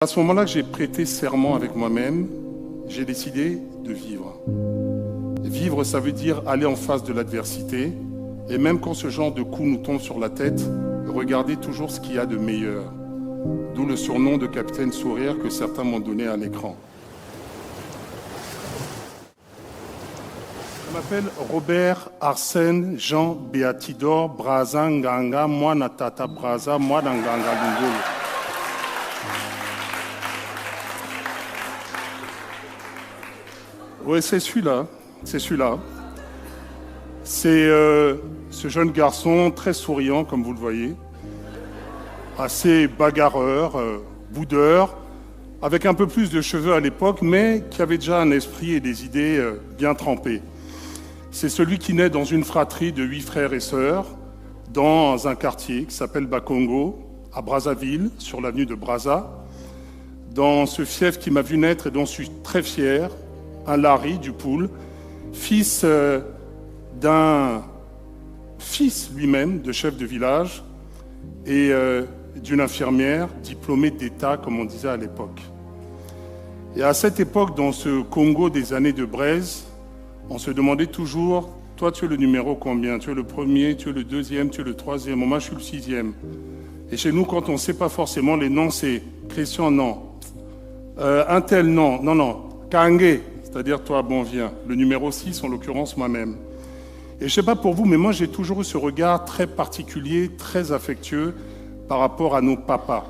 À ce moment-là que j'ai prêté serment avec moi-même, j'ai décidé de vivre. Vivre, ça veut dire aller en face de l'adversité. Et même quand ce genre de coup nous tombe sur la tête, regardez toujours ce qu'il y a de meilleur. D'où le surnom de Capitaine Sourire que certains m'ont donné à l'écran. Je m'appelle Robert Arsène Jean Béatidor Braza Nganga Mwana Tata Braza Mwana Nganga Lungolo. Oui, c'est celui-là. C'est celui-là. C'est ce jeune garçon très souriant, comme vous le voyez, assez bagarreur, boudeur, avec un peu plus de cheveux à l'époque, mais qui avait déjà un esprit et des idées bien trempées. C'est celui qui naît dans une fratrie de 8 frères et sœurs, dans un quartier qui s'appelle Bakongo, à Brazzaville, sur l'avenue de Brazza. Dans ce fief qui m'a vu naître et dont je suis très fier, un Larry du Poul, fils d'un fils lui-même de chef de village et d'une infirmière diplômée d'État, comme on disait à l'époque. Et à cette époque, dans ce Congo des années de braise, on se demandait toujours, toi tu es le numéro combien? Tu es le premier, tu es le deuxième, tu es le troisième, moi je suis le sixième. Et chez nous, quand on ne sait pas forcément les noms, c'est Christian, non. Un tel, non. Non. Kangé, c'est-à-dire toi, bon, viens. Le numéro 6, en l'occurrence, moi-même. Et je ne sais pas pour vous, mais moi, j'ai toujours eu ce regard très particulier, très affectueux par rapport à nos papas.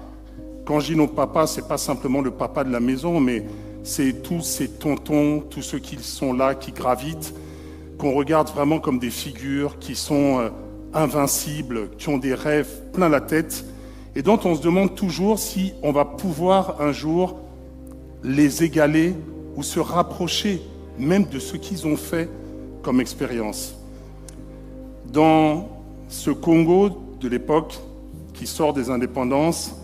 Quand je dis nos papas, ce n'est pas simplement le papa de la maison, mais c'est tous ces tontons, tous ceux qui sont là, qui gravitent, qu'on regarde vraiment comme des figures qui sont invincibles, qui ont des rêves plein la tête, et dont on se demande toujours si on va pouvoir un jour les égaler ou se rapprocher même de ce qu'ils ont fait comme expérience. Dans ce Congo de l'époque qui sort des indépendances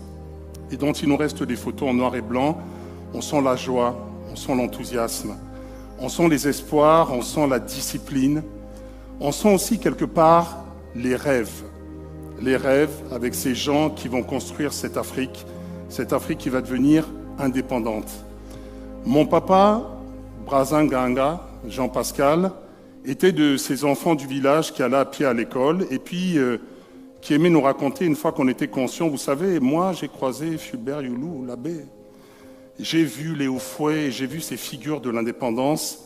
et dont il nous reste des photos en noir et blanc, on sent la joie, on sent l'enthousiasme, on sent les espoirs, on sent la discipline, on sent aussi quelque part les rêves avec ces gens qui vont construire cette Afrique qui va devenir indépendante. Mon papa, Braza Nganga, Jean-Pascal, était de ces enfants du village qui allaient à pied à l'école et puis qui aimait nous raconter une fois qu'on était conscient, vous savez, moi j'ai croisé Fulbert Youlou, l'abbé, j'ai vu les Houphouët, j'ai vu ces figures de l'indépendance,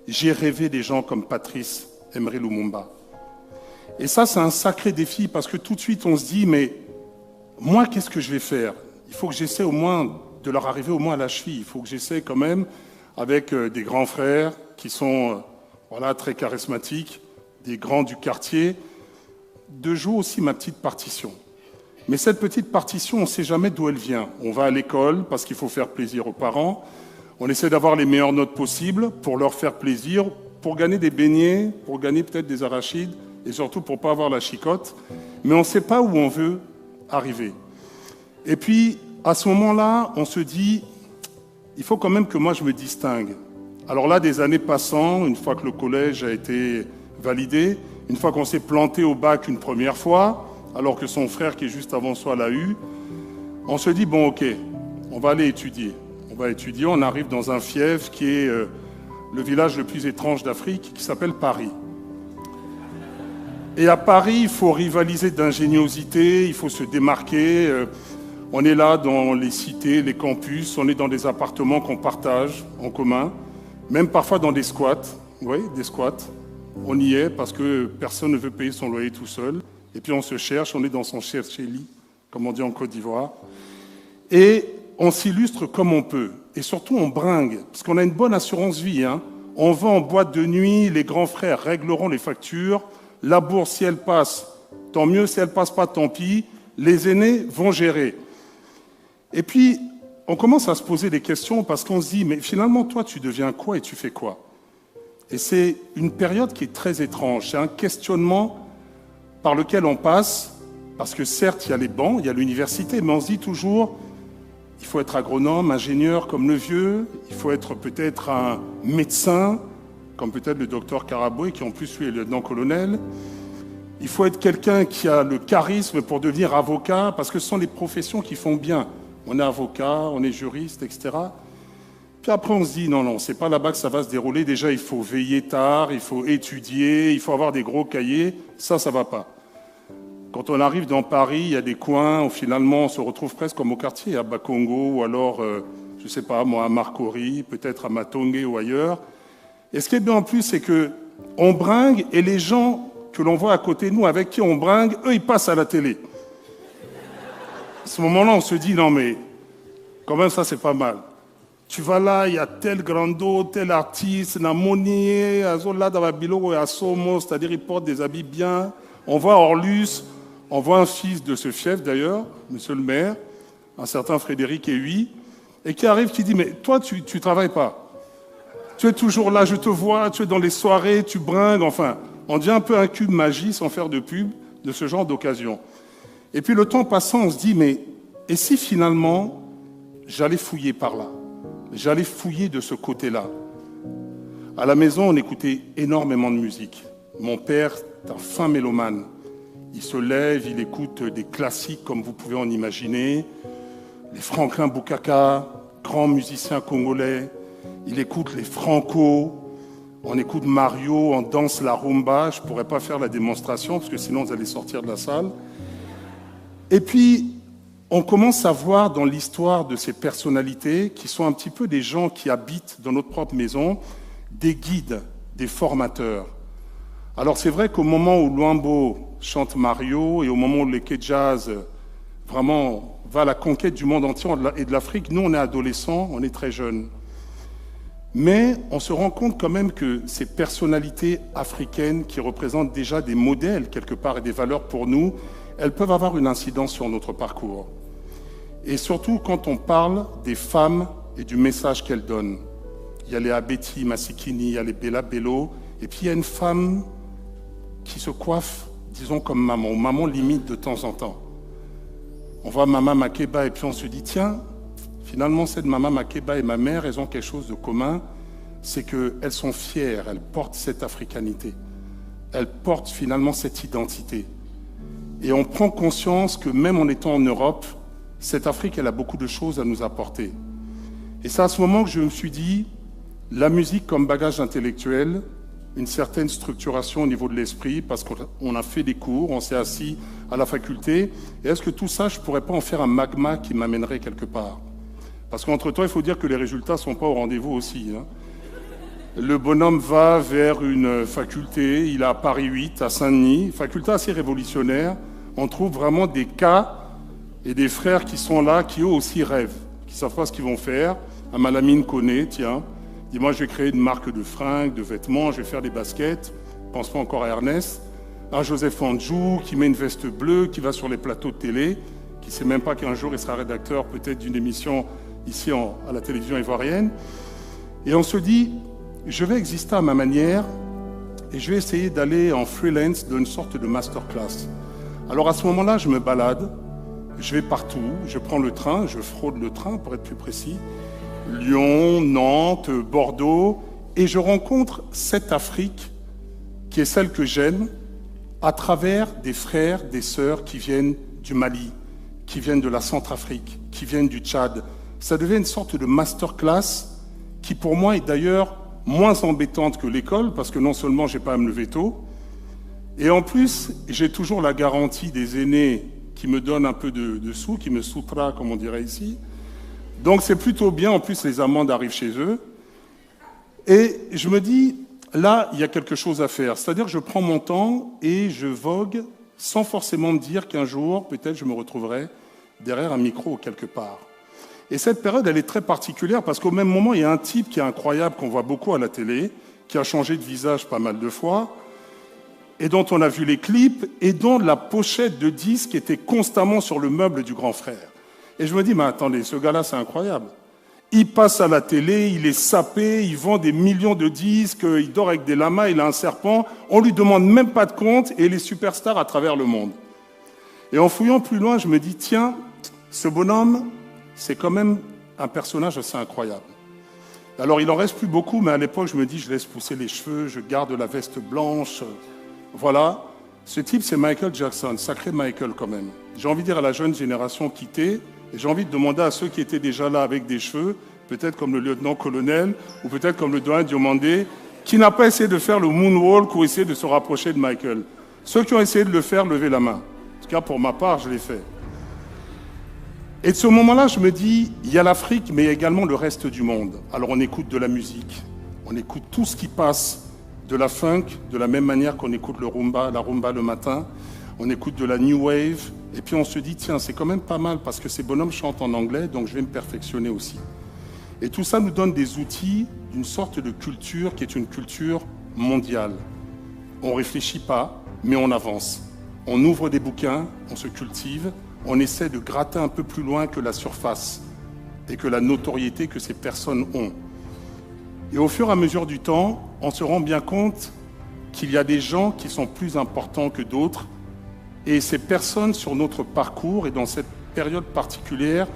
j'ai rêvé des gens comme Patrice Emery Lumumba. Et ça, c'est un sacré défi parce que tout de suite on se dit, mais moi qu'est-ce que je vais faire? Il faut que j'essaie au moins de leur arriver au moins à la cheville. Il faut que j'essaie quand même, avec des grands frères qui sont très charismatiques, des grands du quartier, de jouer aussi ma petite partition. Mais cette petite partition, on ne sait jamais d'où elle vient. On va à l'école parce qu'il faut faire plaisir aux parents. On essaie d'avoir les meilleures notes possibles pour leur faire plaisir, pour gagner des beignets, pour gagner peut-être des arachides, et surtout pour ne pas avoir la chicotte. Mais on ne sait pas où on veut arriver. Et puis, à ce moment-là, on se dit, il faut quand même que moi je me distingue. Alors là, des années passant, une fois que le collège a été validé, une fois qu'on s'est planté au bac une première fois, alors que son frère qui est juste avant soi l'a eu, on se dit, bon ok, on va aller étudier. On arrive dans un fief qui est le village le plus étrange d'Afrique, qui s'appelle Paris. Et à Paris, il faut rivaliser d'ingéniosité, il faut se démarquer. On est là dans les cités, les campus, on est dans des appartements qu'on partage en commun, même parfois dans des squats. Oui, des squats. On y est parce que personne ne veut payer son loyer tout seul. Et puis on se cherche, on est dans son cherche-lit, comme on dit en Côte d'Ivoire. Et on s'illustre comme on peut. Et surtout, on bringue, parce qu'on a une bonne assurance vie. Hein. On va en boîte de nuit, les grands frères régleront les factures. La bourse, si elle passe, tant mieux. Si elle passe pas, tant pis. Les aînés vont gérer. Et puis, on commence à se poser des questions parce qu'on se dit, mais finalement, toi, tu deviens quoi et tu fais quoi? Et c'est une période qui est très étrange. C'est un questionnement par lequel on passe, parce que certes, il y a les bancs, il y a l'université, mais on se dit toujours, il faut être agronome, ingénieur comme le vieux, il faut être peut-être un médecin, comme peut-être le docteur Karaboué, qui en plus, lui, est lieutenant-colonel. Il faut être quelqu'un qui a le charisme pour devenir avocat, parce que ce sont les professions qui font bien. on est avocat, on est juriste, etc. Puis après, on se dit, non, c'est pas là-bas que ça va se dérouler. Déjà, il faut veiller tard, il faut étudier, il faut avoir des gros cahiers. Ça va pas. Quand on arrive dans Paris, il y a des coins où finalement on se retrouve presque comme au quartier, à Bakongo, ou alors, je sais pas, moi, à Marcory, peut-être à Matongué ou ailleurs. Et ce qui est bien en plus, c'est que on bringue et les gens que l'on voit à côté de nous, avec qui on bringue, eux, ils passent à la télé. À ce moment-là, on se dit, non mais, quand même, ça, c'est pas mal. Tu vas là, il y a tel grando, tel artiste, na monier, là, dans la bilo, à Somo, c'est-à-dire, ils portent des habits bien. On voit Orlus, on voit un fils de ce fief, d'ailleurs, monsieur le maire, un certain Frédéric Ehuy, et qui arrive, qui dit, mais toi, tu travailles pas. Tu es toujours là, je te vois, tu es dans les soirées, tu bringues, enfin, on devient un peu un cube magie, sans faire de pub, de ce genre d'occasion. Et puis le temps passant, on se dit, mais et si finalement, j'allais fouiller par là, j'allais fouiller de ce côté-là. À la maison, on écoutait énormément de musique. Mon père est un fin mélomane. Il se lève, il écoute des classiques comme vous pouvez en imaginer, les Franklin Boukaka, grands musiciens congolais. Il écoute les Franco, on écoute Mario, on danse la rumba. Je ne pourrais pas faire la démonstration parce que sinon vous allez sortir de la salle. Et puis, on commence à voir dans l'histoire de ces personnalités, qui sont un petit peu des gens qui habitent dans notre propre maison, des guides, des formateurs. Alors c'est vrai qu'au moment où Luambo chante Mario et au moment où le Jazz vraiment va à la conquête du monde entier et de l'Afrique, nous on est adolescents, on est très jeunes. Mais on se rend compte quand même que ces personnalités africaines qui représentent déjà des modèles quelque part et des valeurs pour nous, elles peuvent avoir une incidence sur notre parcours. Et surtout quand on parle des femmes et du message qu'elles donnent. Il y a les Abeti Masikini, il y a les Bella Bello, et puis il y a une femme qui se coiffe, disons comme maman, ou maman limite de temps en temps. On voit Mama Makeba et puis on se dit, tiens, finalement, cette Mama Makeba et ma mère, elles ont quelque chose de commun, c'est qu'elles sont fières, elles portent cette africanité, elles portent finalement cette identité. Et on prend conscience que même en étant en Europe, cette Afrique, elle a beaucoup de choses à nous apporter. Et c'est à ce moment que je me suis dit, la musique comme bagage intellectuel, une certaine structuration au niveau de l'esprit, parce qu'on a fait des cours, on s'est assis à la faculté, et est-ce que tout ça, je ne pourrais pas en faire un magma qui m'amènerait quelque part ? Parce qu'entre-temps, il faut dire que les résultats ne sont pas au rendez-vous aussi. Hein. Le bonhomme va vers une faculté, il est à Paris 8, à Saint-Denis, faculté assez révolutionnaire. On trouve vraiment des cas et des frères qui sont là, qui eux aussi rêvent, qui ne savent pas ce qu'ils vont faire. Un Malamine connaît, tiens, dit moi je vais créer une marque de fringues, de vêtements, je vais faire des baskets, pense pas encore à Ernest. Un Joseph Andjou qui met une veste bleue, qui va sur les plateaux de télé, qui ne sait même pas qu'un jour il sera rédacteur peut-être d'une émission ici à la télévision ivoirienne. Et on se dit, je vais exister à ma manière et je vais essayer d'aller en freelance d'une sorte de masterclass. Alors à ce moment-là, je me balade, je vais partout, je prends le train, je fraude le train pour être plus précis, Lyon, Nantes, Bordeaux, et je rencontre cette Afrique qui est celle que j'aime à travers des frères, des sœurs qui viennent du Mali, qui viennent de la Centrafrique, qui viennent du Tchad. Ça devient une sorte de masterclass qui pour moi est d'ailleurs moins embêtante que l'école, parce que non seulement j'ai pas à me lever tôt, et en plus j'ai toujours la garantie des aînés qui me donnent un peu de sous, qui me soutra comme on dirait ici. Donc c'est plutôt bien, en plus les amendes arrivent chez eux. Et je me dis, là il y a quelque chose à faire, c'est-à-dire que je prends mon temps et je vogue sans forcément me dire qu'un jour peut-être je me retrouverai derrière un micro quelque part. Et cette période, elle est très particulière parce qu'au même moment, il y a un type qui est incroyable, qu'on voit beaucoup à la télé, qui a changé de visage pas mal de fois, et dont on a vu les clips, et dont la pochette de disque était constamment sur le meuble du grand frère. Et je me dis, mais attendez, ce gars-là, c'est incroyable. Il passe à la télé, il est sapé, il vend des millions de disques, il dort avec des lamas, il a un serpent, on lui demande même pas de compte, et il est superstar à travers le monde. Et en fouillant plus loin, je me dis, tiens, ce bonhomme, c'est quand même un personnage assez incroyable. Alors, il en reste plus beaucoup, mais à l'époque, je me dis, je laisse pousser les cheveux, je garde la veste blanche. Voilà. Ce type, c'est Michael Jackson, sacré Michael quand même. J'ai envie de dire à la jeune génération quittée, Et j'ai envie de demander à ceux qui étaient déjà là avec des cheveux, peut-être comme le lieutenant-colonel, ou peut-être comme le doyen Diomandé, qui n'a pas essayé de faire le moonwalk ou essayer de se rapprocher de Michael. Ceux qui ont essayé de le faire, levez la main. En tout cas, pour ma part, je l'ai fait. Et de ce moment-là, je me dis, il y a l'Afrique, mais il y a également le reste du monde. Alors on écoute de la musique, on écoute tout ce qui passe, de la funk, de la même manière qu'on écoute la rumba le matin, on écoute de la new wave, et puis on se dit, tiens, c'est quand même pas mal, parce que ces bonhommes chantent en anglais, donc je vais me perfectionner aussi. Et tout ça nous donne des outils d'une sorte de culture qui est une culture mondiale. On ne réfléchit pas, mais on avance. On ouvre des bouquins, on se cultive, on essaie de gratter un peu plus loin que la surface et que la notoriété que ces personnes ont. Et au fur et à mesure du temps, on se rend bien compte qu'il y a des gens qui sont plus importants que d'autres. Et ces personnes sur notre parcours et dans cette période particulière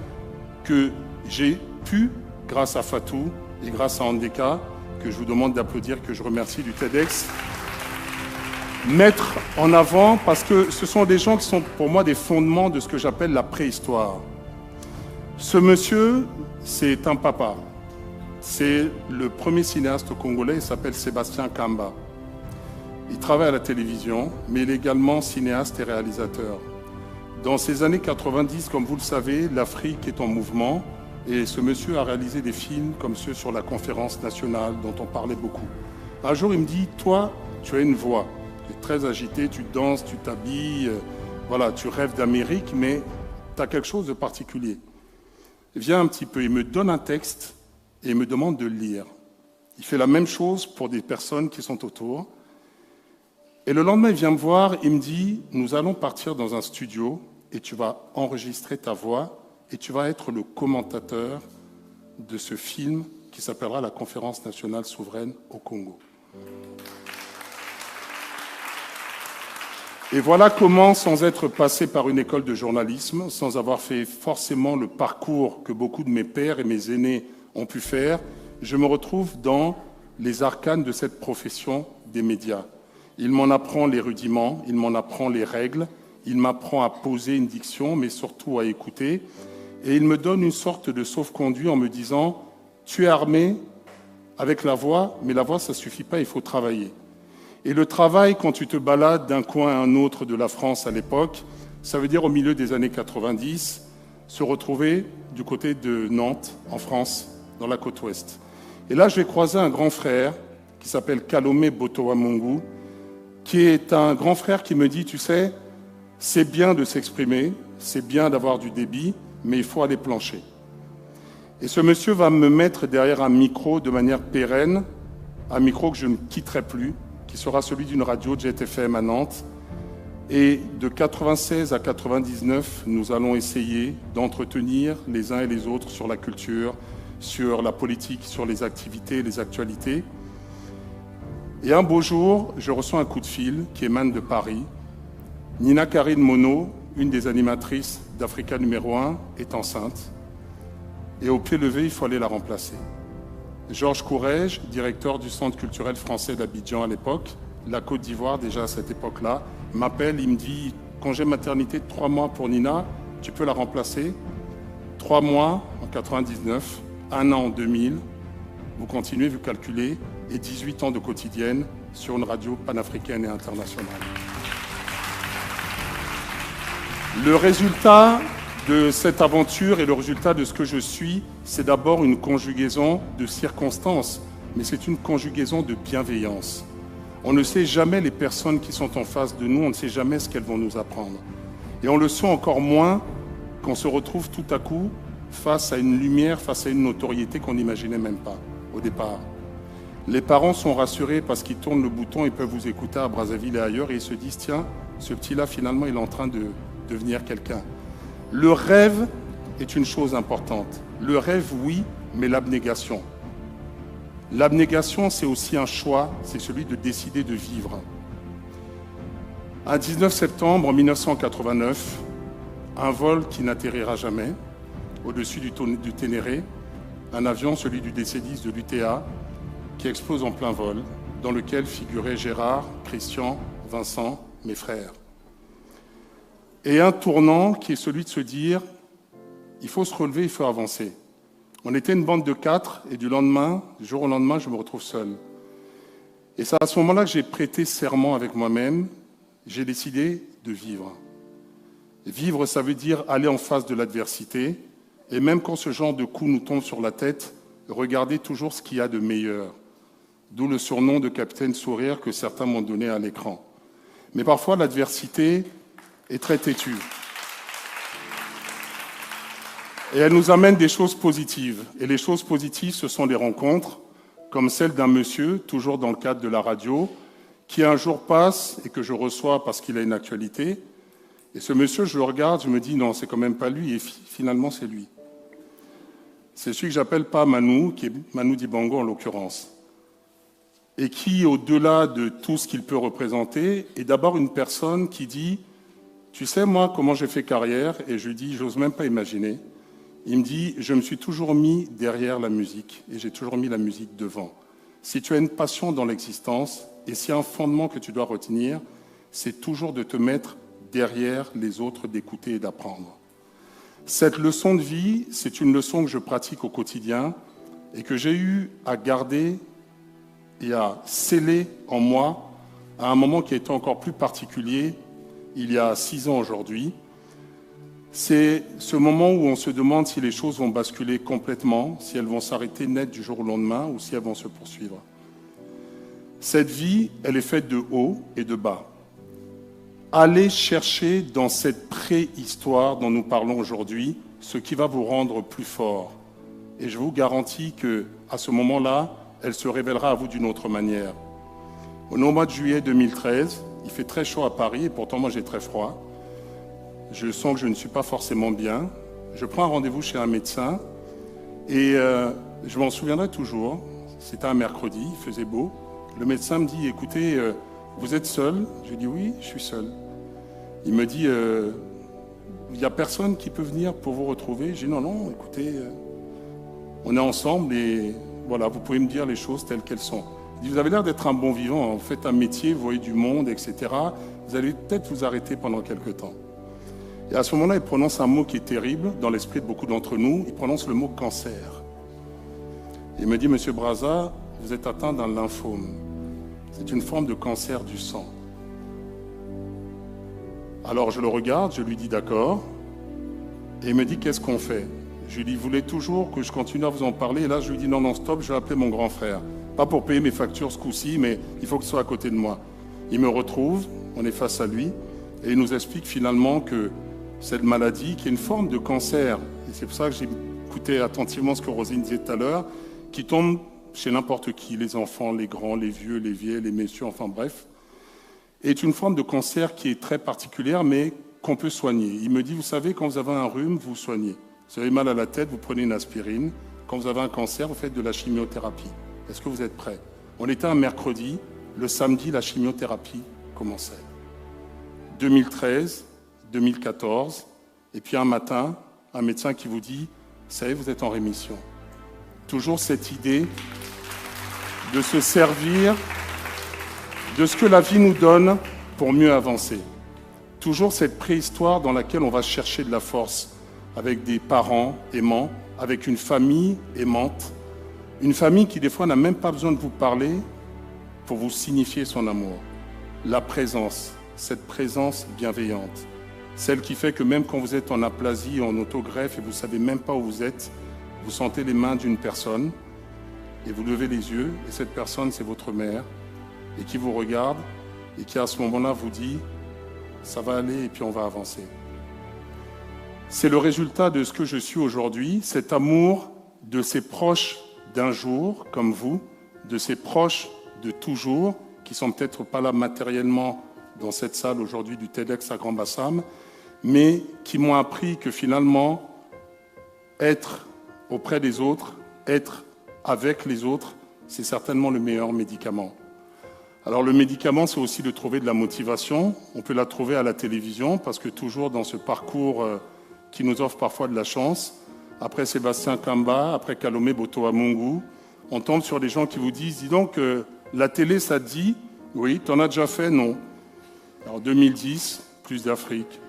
que j'ai pu, grâce à Fatou et grâce à Andeka, que je vous demande d'applaudir, que je remercie du TEDx, mettre en avant, parce que ce sont des gens qui sont pour moi des fondements de ce que j'appelle la préhistoire. Ce monsieur, c'est un papa. C'est le premier cinéaste congolais, il s'appelle Sébastien Kamba. Il travaille à la télévision, mais il est également cinéaste et réalisateur. Dans ces années 90, comme vous le savez, l'Afrique est en mouvement, et ce monsieur a réalisé des films comme ceux sur la conférence nationale, dont on parlait beaucoup. Un jour, il me dit, toi, tu as une voix. Tu es très agité, tu danses, tu t'habilles, voilà, tu rêves d'Amérique, mais tu as quelque chose de particulier. Viens un petit peu, il me donne un texte et il me demande de le lire. Il fait la même chose pour des personnes qui sont autour. Et le lendemain, il vient me voir, il me dit, nous allons partir dans un studio et tu vas enregistrer ta voix et tu vas être le commentateur de ce film qui s'appellera la Conférence nationale souveraine au Congo. Et voilà comment, sans être passé par une école de journalisme, sans avoir fait forcément le parcours que beaucoup de mes pères et mes aînés ont pu faire, je me retrouve dans les arcanes de cette profession des médias. Il m'en apprend les rudiments, il m'en apprend les règles, il m'apprend à poser une diction, mais surtout à écouter. Et il me donne une sorte de sauf-conduit en me disant « Tu es armé avec la voix, mais la voix, ça ne suffit pas, il faut travailler. » Et le travail, quand tu te balades d'un coin à un autre de la France à l'époque, ça veut dire au milieu des années 90, se retrouver du côté de Nantes, en France, dans la côte ouest. Et là, je vais croiser un grand frère qui s'appelle Kalomé Botowamungu, qui est un grand frère qui me dit, tu sais, c'est bien de s'exprimer, c'est bien d'avoir du débit, mais il faut aller plancher. Et ce monsieur va me mettre derrière un micro de manière pérenne, un micro que je ne quitterai plus, qui sera celui d'une radio Jet FM à Nantes. Et de 96 à 99, nous allons essayer d'entretenir les uns et les autres sur la culture, sur la politique, sur les activités, les actualités. Et un beau jour, je reçois un coup de fil qui émane de Paris. Nina Karine Mono, une des animatrices d'Africa numéro 1, est enceinte. Et au pied levé, il faut aller la remplacer. Georges Courrèges, directeur du Centre culturel français d'Abidjan à l'époque, la Côte d'Ivoire déjà à cette époque-là, m'appelle, il me dit « Congé maternité de 3 mois pour Nina, tu peux la remplacer ?» 3 mois en 99, 1 an en 2000, vous continuez, vous calculez, et 18 ans de quotidienne sur une radio panafricaine et internationale. Le résultat de cette aventure et le résultat de ce que je suis, c'est d'abord une conjugaison de circonstances, mais c'est une conjugaison de bienveillance. On ne sait jamais les personnes qui sont en face de nous, on ne sait jamais ce qu'elles vont nous apprendre. Et on le sent encore moins quand on se retrouve tout à coup face à une lumière, face à une notoriété qu'on n'imaginait même pas au départ. Les parents sont rassurés parce qu'ils tournent le bouton, ils peuvent vous écouter à Brazzaville et ailleurs et ils se disent « Tiens, ce petit-là, finalement, il est en train de devenir quelqu'un ». Le rêve est une chose importante. Le rêve, oui, mais l'abnégation. L'abnégation, c'est aussi un choix, c'est celui de décider de vivre. Un 19 septembre 1989, un vol qui n'atterrira jamais, au-dessus du Ténéré, un avion, celui du DC-10 de l'UTA, qui explose en plein vol, dans lequel figuraient Gérard, Christian, Vincent, mes frères. Et un tournant qui est celui de se dire il faut se relever, il faut avancer. On était une bande de 4 et du jour au lendemain, je me retrouve seul. Et c'est à ce moment-là que j'ai prêté serment avec moi-même, j'ai décidé de vivre. Et vivre, ça veut dire aller en face de l'adversité, et même quand ce genre de coup nous tombe sur la tête, regarder toujours ce qu'il y a de meilleur. D'où le surnom de Capitaine Sourire que certains m'ont donné à l'écran. Mais parfois, l'adversité est très têtue. Et elle nous amène des choses positives. Et les choses positives, ce sont des rencontres, comme celle d'un monsieur, toujours dans le cadre de la radio, qui un jour passe et que je reçois parce qu'il a une actualité. Et ce monsieur, je le regarde, je me dis, non, c'est quand même pas lui, et finalement, c'est lui. C'est celui que j'appelle pas Manu, qui est Manu Dibango en l'occurrence. Et qui, au-delà de tout ce qu'il peut représenter, est d'abord une personne qui dit, tu sais, moi, comment j'ai fait carrière? Et je lui dis, j'ose même pas imaginer. Il me dit, je me suis toujours mis derrière la musique et j'ai toujours mis la musique devant. Si tu as une passion dans l'existence et s'il y a un fondement que tu dois retenir, c'est toujours de te mettre derrière les autres, d'écouter et d'apprendre. Cette leçon de vie, c'est une leçon que je pratique au quotidien et que j'ai eu à garder et à sceller en moi à un moment qui a été encore plus particulier, il y a 6 ans aujourd'hui. C'est ce moment où on se demande si les choses vont basculer complètement, si elles vont s'arrêter net du jour au lendemain ou si elles vont se poursuivre. Cette vie, elle est faite de haut et de bas. Allez chercher dans cette préhistoire dont nous parlons aujourd'hui ce qui va vous rendre plus fort. Et je vous garantis qu'à ce moment-là, elle se révélera à vous d'une autre manière. Au mois de juillet 2013, il fait très chaud à Paris et pourtant moi j'ai très froid. Je sens que je ne suis pas forcément bien. Je prends un rendez-vous chez un médecin et je m'en souviendrai toujours. C'était un mercredi, il faisait beau. Le médecin me dit, écoutez, vous êtes seul? Je lui dis, oui, je suis seul. Il me dit, il n'y a personne qui peut venir pour vous retrouver? Je dis, non, écoutez, on est ensemble et voilà, vous pouvez me dire les choses telles qu'elles sont. Il dit, vous avez l'air d'être un bon vivant, vous faites un métier, vous voyez du monde, etc. Vous allez peut-être vous arrêter pendant quelque temps. Et à ce moment-là, il prononce un mot qui est terrible dans l'esprit de beaucoup d'entre nous. Il prononce le mot cancer. Il me dit, Monsieur Braza, vous êtes atteint d'un lymphome. C'est une forme de cancer du sang. Alors je le regarde, je lui dis d'accord. Et il me dit, qu'est-ce qu'on fait? Je lui dis, vous voulez toujours que je continue à vous en parler? Et là, je lui dis, non, stop, je vais appeler mon grand frère. Pas pour payer mes factures ce coup-ci, mais il faut que ce soit à côté de moi. Il me retrouve, on est face à lui, et il nous explique finalement que cette maladie, qui est une forme de cancer, et c'est pour ça que j'ai écouté attentivement ce que Rosine disait tout à l'heure, qui tombe chez n'importe qui, les enfants, les grands, les vieux, les vieilles, les messieurs, enfin bref, est une forme de cancer qui est très particulière, mais qu'on peut soigner. Il me dit, vous savez, quand vous avez un rhume, vous soignez. Vous avez mal à la tête, vous prenez une aspirine. Quand vous avez un cancer, vous faites de la chimiothérapie. Est-ce que vous êtes prêts? On était un mercredi, le samedi, la chimiothérapie commençait. 2013, 2014, et puis un matin, un médecin qui vous dit, vous savez, vous êtes en rémission. Toujours cette idée de se servir de ce que la vie nous donne pour mieux avancer. Toujours cette préhistoire dans laquelle on va chercher de la force, avec des parents aimants, avec une famille aimante, une famille qui des fois n'a même pas besoin de vous parler pour vous signifier son amour. La présence, cette présence bienveillante. Celle qui fait que même quand vous êtes en aplasie, en autogreffe et vous ne savez même pas où vous êtes, vous sentez les mains d'une personne et vous levez les yeux et cette personne c'est votre mère et qui vous regarde et qui à ce moment-là vous dit ça va aller et puis on va avancer. C'est le résultat de ce que je suis aujourd'hui, cet amour de ces proches d'un jour comme vous, de ces proches de toujours qui sont peut-être pas là matériellement dans cette salle aujourd'hui du TEDx à Grand Bassam, mais qui m'ont appris que finalement, être auprès des autres, être avec les autres, c'est certainement le meilleur médicament. Alors le médicament, c'est aussi de trouver de la motivation. On peut la trouver à la télévision, parce que toujours dans ce parcours qui nous offre parfois de la chance, après Sébastien Kamba, après Kalomé Botoamungu, on tombe sur des gens qui vous disent, dis donc, la télé, ça te dit, oui, t'en as déjà fait, non. Alors 2010, plus d'Afrique,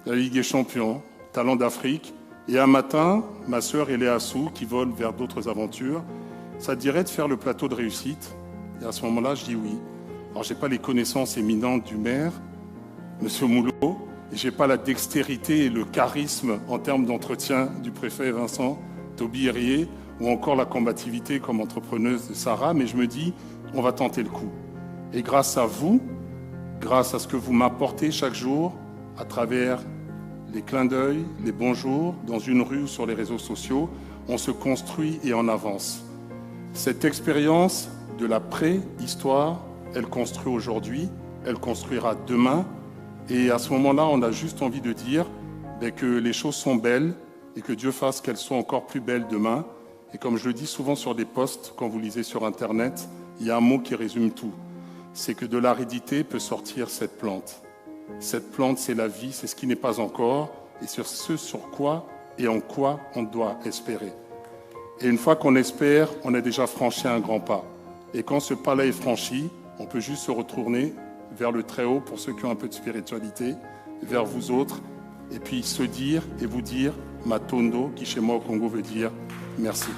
la Ligue des Champions, Talent d'Afrique, Et un matin, ma sœur Eléassou, qui vole vers d'autres aventures, ça te dirait de faire le plateau de réussite? Et à ce moment-là, je dis oui. Alors, je n'ai pas les connaissances éminentes du maire, M. Moulot, et je n'ai pas la dextérité et le charisme en termes d'entretien du préfet Vincent Taubry-Hérier, ou encore la combativité comme entrepreneuse de Sarah, mais je me dis, on va tenter le coup. Et grâce à vous, grâce à ce que vous m'apportez chaque jour, à travers les clins d'œil, les bonjours, dans une rue ou sur les réseaux sociaux, on se construit et on avance. Cette expérience de la préhistoire, elle construit aujourd'hui, elle construira demain, et à ce moment-là, on a juste envie de dire que les choses sont belles et que Dieu fasse qu'elles soient encore plus belles demain. Et comme je le dis souvent sur des posts, quand vous lisez sur Internet, il y a un mot qui résume tout. C'est que de l'aridité peut sortir cette plante. Cette plante, c'est la vie, c'est ce qui n'est pas encore, et sur ce sur quoi et en quoi on doit espérer. Et une fois qu'on espère, on a déjà franchi un grand pas. Et quand ce pas-là est franchi, on peut juste se retourner vers le Très-Haut pour ceux qui ont un peu de spiritualité, vers vous autres, et puis se dire et vous dire Matondo, qui chez moi au Congo veut dire merci.